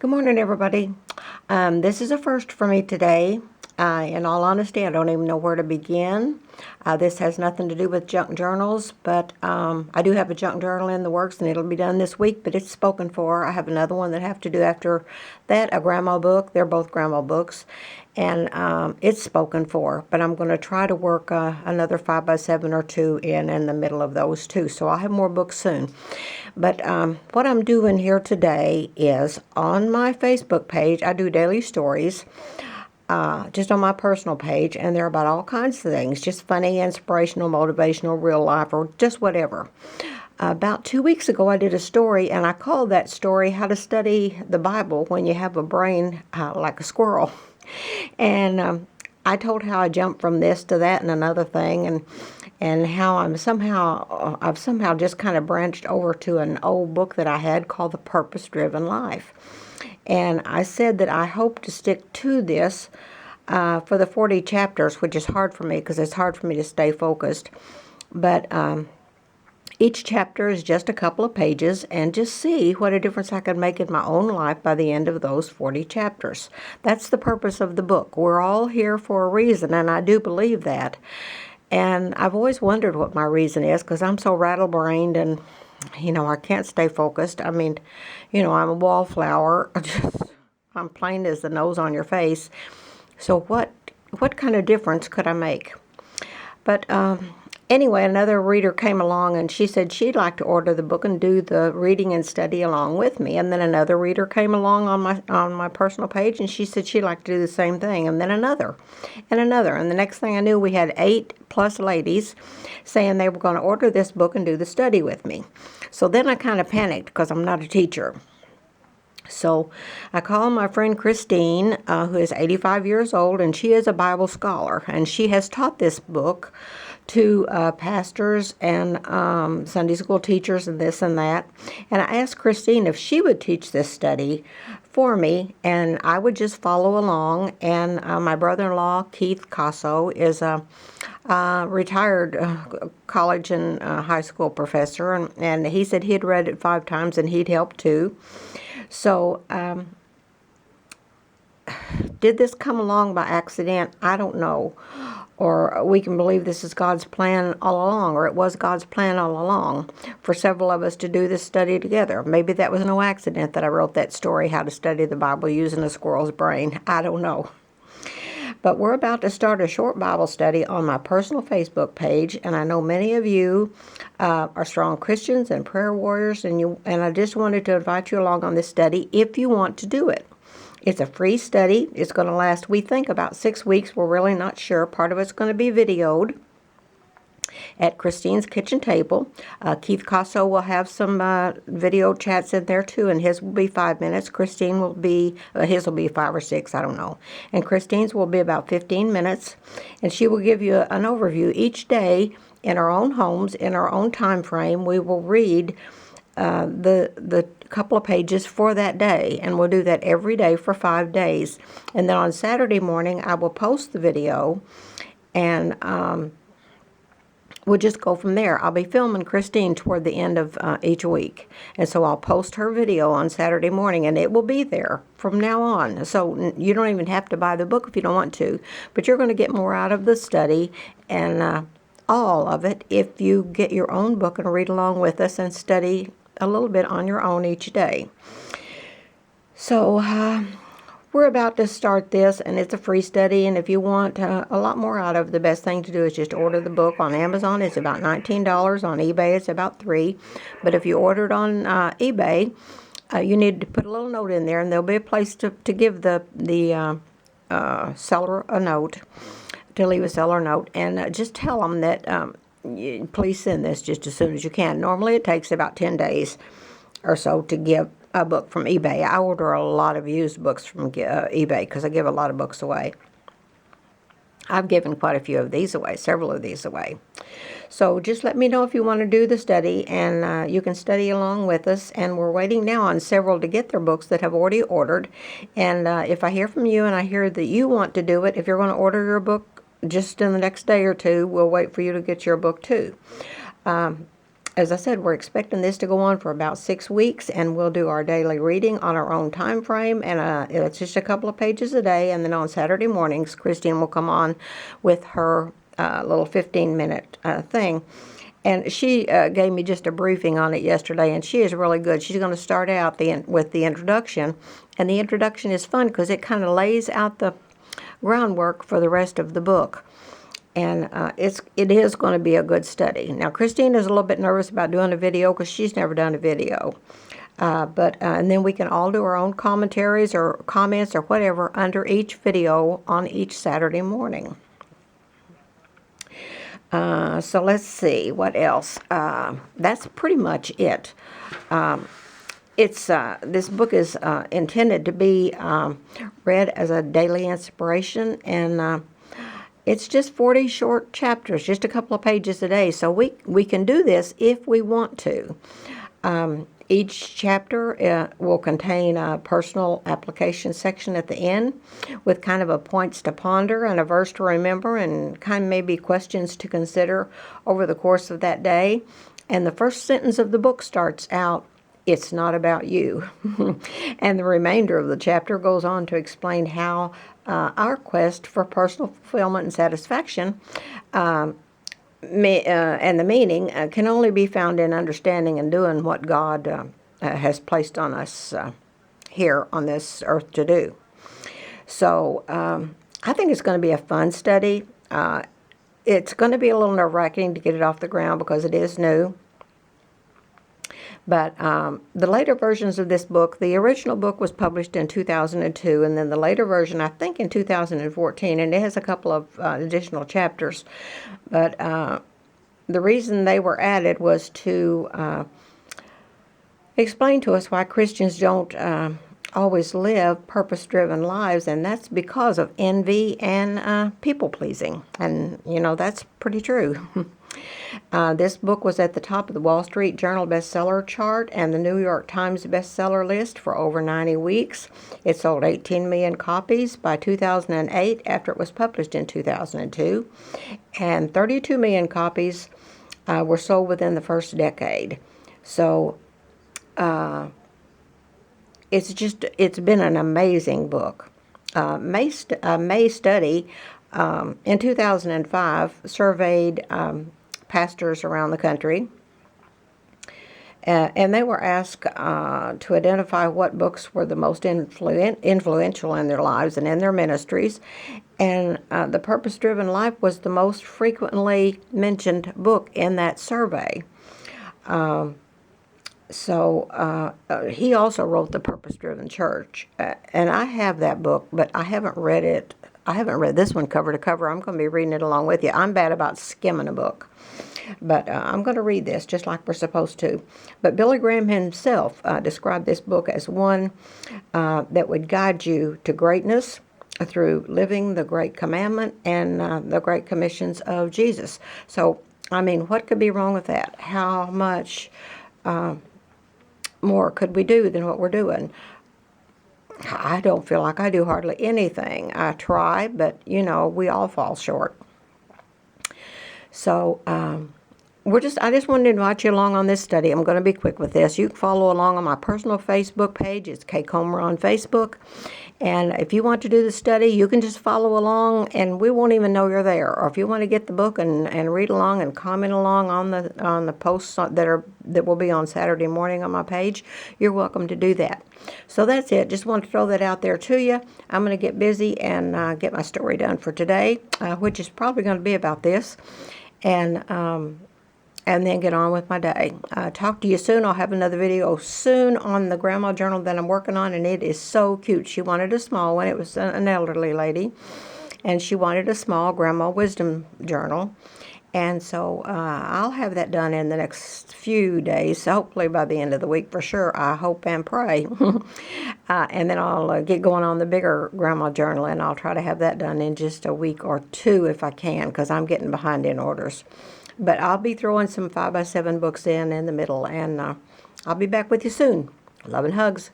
Good morning, everybody. This is a first for me today. In all honesty, I don't even know where to begin. This has nothing to do with junk journals, but I do have a junk journal in the works, and it'll be done this week, but it's spoken for. I have another one that I have to do after that, a grandma book. They're both grandma books, and it's spoken for, but I'm going to try to work another 5x7 or 2 in the middle of those two, so I'll have more books soon. But what I'm doing here today is on my Facebook page, I do daily stories, just on my personal page, and they're about all kinds of things, just funny, inspirational, motivational, real life, or just whatever. About 2 weeks ago, I did a story, and I called that story How to Study the Bible When You Have a Brain Like a Squirrel. And I told how I jumped from this to that and another thing, and how I've somehow just kind of branched over to an old book that I had called The Purpose-Driven Life. And I said that I hope to stick to this for the 40 chapters, which is hard for me because it's hard for me to stay focused. But each chapter is just a couple of pages, and just see what a difference I could make in my own life by the end of those 40 chapters. That's the purpose of the book. We're all here for a reason, and I do believe that. And I've always wondered what my reason is, because I'm so rattle-brained and I can't stay focused. I mean, I'm a wallflower. I'm plain as the nose on your face. So what kind of difference could I make? But anyway, another reader came along, and she said she'd like to order the book and do the reading and study along with me. And then another reader came along on my personal page, and she said she'd like to do the same thing. And then another, and another. And the next thing I knew, we had 8+ ladies saying they were going to order this book and do the study with me. So then I kind of panicked because I'm not a teacher. So I called my friend Christine, who is 85 years old, and she is a Bible scholar, and she has taught this book to pastors and Sunday school teachers and this and that. And I asked Christine if she would teach this study for me, and I would just follow along. And my brother-in-law, Keith Casso, is a retired college and high school professor, and he said he'd read it 5 times and he'd help too. So did this come along by accident? I don't know. Or we can believe this is God's plan all along, or it was God's plan all along for several of us to do this study together. Maybe that was no accident that I wrote that story, How to Study the Bible Using a Squirrel's Brain. I don't know. But we're about to start a short Bible study on my personal Facebook page, and I know many of you are strong Christians and prayer warriors, and I just wanted to invite you along on this study if you want to do it. It's a free study. It's going to last, we think, about 6 weeks. We're really not sure. Part of it's going to be videoed at Christine's kitchen table. Keith Casso will have some video chats in there too, and his will be 5 minutes. Christine will be, his will be 5 or 6, I don't know. And Christine's will be about 15 minutes, and she will give you an overview each day in our own homes, in our own time frame. We will read the couple of pages for that day, and we'll do that every day for 5 days. And then on Saturday morning, I will post the video, and we'll just go from there. I'll be filming Christine toward the end of each week, and so I'll post her video on Saturday morning, and it will be there from now on. So you don't even have to buy the book if you don't want to, but you're going to get more out of the study and all of it if you get your own book and read along with us and study a little bit on your own each day. So we're about to start this, and it's a free study, and if you want a lot more out of it, the best thing to do is just order the book on Amazon. It's about $19. On eBay, it's about $3. But if you order it on eBay, you need to put a little note in there, and there'll be a place to give the seller a note, to leave a seller note, and just tell them that please send this just as soon as you can. Normally it takes about 10 days or so to give a book from eBay. I order a lot of used books from eBay because I give a lot of books away. I've given quite a few of these away, several of these away. So just let me know if you want to do the study, and you can study along with us. And we're waiting now on several to get their books that have already ordered. And if I hear from you and I hear that you want to do it, if you're going to order your book just in the next day or two, we'll wait for you to get your book too. as I said, we're expecting this to go on for about 6 weeks, and we'll do our daily reading on our own time frame, and it's just a couple of pages a day, and then on Saturday mornings, Christine will come on with her little 15-minute thing. And she gave me just a briefing on it yesterday, and she is really good. She's going to start out with the introduction, and the introduction is fun because it kind of lays out the groundwork for the rest of the book. And it is going to be a good study. Now, Christine is a little bit nervous about doing a video because she's never done a video. And then we can all do our own commentaries or comments or whatever under each video on each Saturday morning. So let's see, what else? That's pretty much it. This book is intended to be read as a daily inspiration, and it's just 40 short chapters, just a couple of pages a day. So we can do this if we want to. Each chapter will contain a personal application section at the end with kind of a points to ponder and a verse to remember and kind of maybe questions to consider over the course of that day. And the first sentence of the book starts out, "It's not about you." And the remainder of the chapter goes on to explain how our quest for personal fulfillment and satisfaction and the meaning can only be found in understanding and doing what God has placed on us here on this earth to do. So I think it's going to be a fun study. It's going to be a little nerve-wracking to get it off the ground because it is new. But the later versions of this book, the original book was published in 2002, and then the later version, I think, in 2014, and it has a couple of additional chapters. But the reason they were added was to explain to us why Christians don't always live purpose-driven lives, and that's because of envy and people-pleasing. And, that's pretty true. This book was at the top of the Wall Street Journal bestseller chart and the New York Times bestseller list for over 90 weeks. It sold 18 million copies by 2008 after it was published in 2002, and 32 million copies were sold within the first decade. So it's been an amazing book. May Study in 2005 surveyed pastors around the country, and they were asked to identify what books were the most influential in their lives and in their ministries, and The Purpose-Driven Life was the most frequently mentioned book in that survey. So he also wrote The Purpose-Driven Church, and I have that book, but I haven't read it. I haven't read this one cover to cover. I'm going to be reading it along with you. I'm bad about skimming a book, but I'm going to read this just like we're supposed to. But Billy Graham himself described this book as one that would guide you to greatness through living the Great Commandment and the Great Commissions of Jesus. So, what could be wrong with that? How much more could we do than what we're doing? I don't feel like I do hardly anything. I try, but, we all fall short. So, I just wanted to invite you along on this study. I'm going to be quick with this. You can follow along on my personal Facebook page. It's Kay Comer on Facebook. And if you want to do the study, you can just follow along, and we won't even know you're there. Or if you want to get the book and read along and comment along on the posts that will be on Saturday morning on my page, you're welcome to do that. So that's it. Just wanted to throw that out there to you. I'm going to get busy and get my story done for today, which is probably going to be about this, and then get on with my day. Talk to you soon. I'll have another video soon on the grandma journal that I'm working on, and it is so cute. She wanted a small one. It was an elderly lady, and she wanted a small grandma wisdom journal. And so I'll have that done in the next few days, hopefully by the end of the week for sure. I hope and pray. And then I'll get going on the bigger grandma journal, and I'll try to have that done in just a week or two if I can, because I'm getting behind in orders. But I'll be throwing some 5x7 books in the middle, and I'll be back with you soon. Love and hugs.